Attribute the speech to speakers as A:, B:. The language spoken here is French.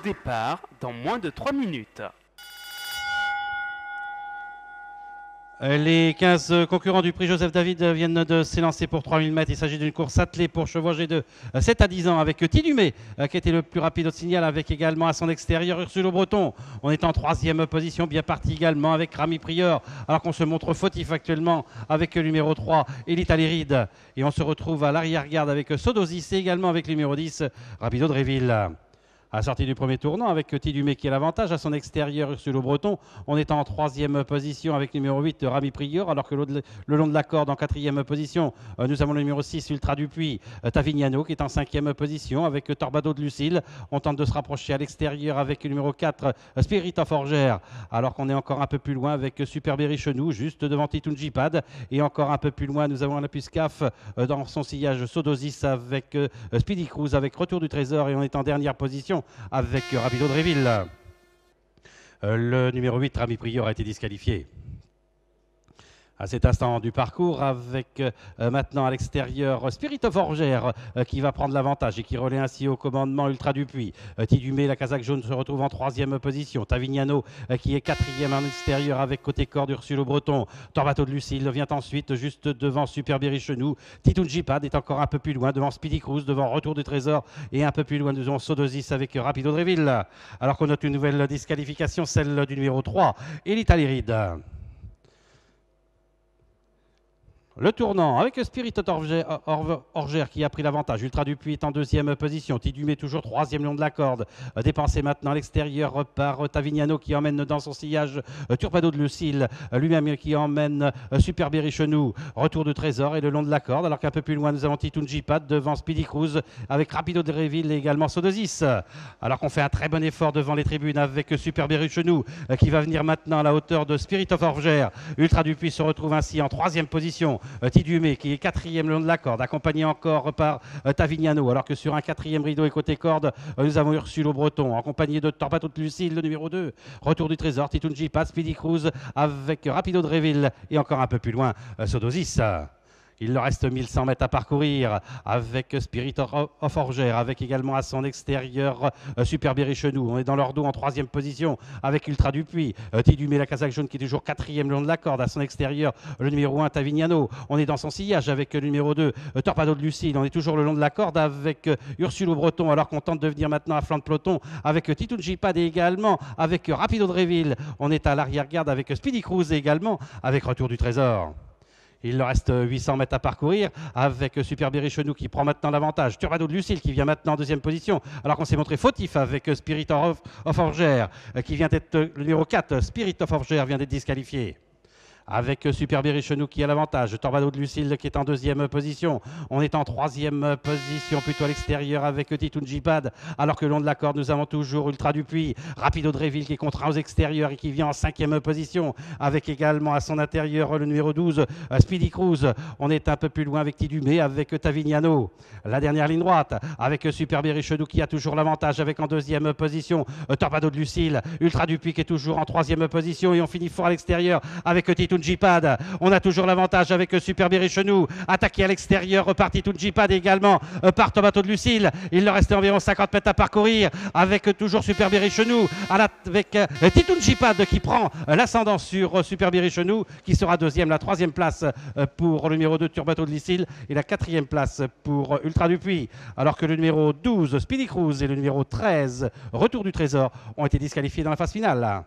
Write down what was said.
A: Départ dans moins de 3 minutes.
B: Les 15 concurrents du prix Joseph David viennent de s'élancer pour 3000 mètres. Il s'agit d'une course attelée pour chevaux âgés de 7 à 10 ans avec Tidumé qui était le plus rapide au signal, avec également à son extérieur Ursule Breton. On est en troisième position, bien parti également avec Rami Prieur, alors qu'on se montre fautif actuellement avec le numéro 3 Elite Aléride. Et on se retrouve à l'arrière-garde avec Sodosis et également avec le numéro 10 Rapido de Réville. À la sortie du premier tournant, avec Tidumé qui a l'avantage, à son extérieur Ursule Breton. On est en troisième position avec le numéro 8 Rami Prieur, alors que le long de la corde en quatrième position, nous avons le numéro 6 Ultra Dupuis Tavignano qui est en cinquième position avec Torbado de Lucille. On tente de se rapprocher à l'extérieur avec le numéro 4 Spirit of Orgère, alors qu'on est encore un peu plus loin avec Super Berry-Chenou juste devant Titunji Pad. Et encore un peu plus loin, nous avons la Puscaf dans son sillage Sodosis avec Speedy Cruise avec Retour du Trésor, et on est en dernière position avec Rapido de Réville. Le numéro 8, Rami Prieur, a été disqualifié à cet instant du parcours, avec maintenant à l'extérieur Spirit of Orgère qui va prendre l'avantage et qui relaie ainsi au commandement Ultra Dupuis. Tidumé, la casaque jaune, se retrouve en troisième position. Tavignano qui est quatrième en extérieur avec côté corde Ursule Breton. Torbato de Lucille vient ensuite juste devant Super Berry-Chenou. Titunji Pad est encore un peu plus loin devant Speedy Cruise, devant Retour du Trésor, et un peu plus loin devant Sodosis avec Rapido de Réville. Alors qu'on note une nouvelle disqualification, celle du numéro 3 Elite Aléride. Le tournant avec Spirit Orgère qui a pris l'avantage. Ultra Dupuis est en deuxième position. Tidumé toujours troisième long de la corde. Dépensé maintenant à l'extérieur par Tavignano qui emmène dans son sillage Turbado de Lucille, lui-même qui emmène Super Berry-Chenou. Retour de Trésor et le long de la corde. Alors qu'un peu plus loin, nous avons Titunji Pad devant Speedy Cruise avec Rapido de Réville et également Sodosis. Alors qu'on fait un très bon effort devant les tribunes avec Super Berry-Chenou qui va venir maintenant à la hauteur de Spirit of Orgère. Ultra Dupuis se retrouve ainsi en troisième position. Tidumé qui est quatrième le long de la corde, accompagné encore par Tavignano, alors que sur un quatrième rideau et côté corde, nous avons Ursule Breton, accompagné de Torbato de Lucille, le numéro 2, Retour du Trésor, Titunji Pad, Speedy Cruise avec Rapido de Réville et encore un peu plus loin, Sodosis. Il leur reste 1100 mètres à parcourir avec Spirit of Orgère, avec également à son extérieur Super Berry-Chenou. On est dans leur dos en troisième position avec Ultra Dupuis. Tidumé, la casaque jaune, qui est toujours quatrième le long de la corde. À son extérieur, le numéro 1 Tavignano. On est dans son sillage avec le numéro 2 Torpado de Lucille. On est toujours le long de la corde avec Ursule Breton, alors qu'on tente de venir maintenant à flanc de peloton avec Titunji Pad et également avec Rapido de Réville. On est à l'arrière-garde avec Speedy Cruise et également avec Retour du Trésor. Il leur reste 800 mètres à parcourir avec Super Berry-Chenou qui prend maintenant l'avantage. Turbado de Lucille qui vient maintenant en deuxième position, alors qu'on s'est montré fautif avec Spirit of Orgère qui vient d'être le numéro 4. Spirit of Orgère vient d'être disqualifié. Avec Super Berry-Chenou qui a l'avantage. Torbado de Lucille qui est en deuxième position. On est en troisième position plutôt à l'extérieur avec Titunji Pad, alors que le long de la corde nous avons toujours Ultra Dupuis, Rapido de Réville qui est contraint aux extérieurs et qui vient en cinquième position, avec également à son intérieur le numéro 12 Speedy Cruise. On est un peu plus loin avec Tidumé, avec Tavignano. La dernière ligne droite avec Super Berry-Chenou qui a toujours l'avantage, avec en deuxième position Torbado de Lucille, Ultra Dupuis qui est toujours en troisième position, et on finit fort à l'extérieur avec Titunji Pad. On a toujours l'avantage avec Super Berry-Chenou, attaqué à l'extérieur par Titunji Pad également par Torbado de Lucille. Il leur restait environ 50 mètres à parcourir avec toujours Super Berry-Chenou avec Titunji Pad qui prend l'ascendant sur Super Berry-Chenou, qui sera deuxième. La troisième place pour le numéro 2 Torbado de Lucille et la quatrième place pour Ultra Dupuis, alors que le numéro 12 Speedy Cruise et le numéro 13 Retour du Trésor ont été disqualifiés dans la phase finale.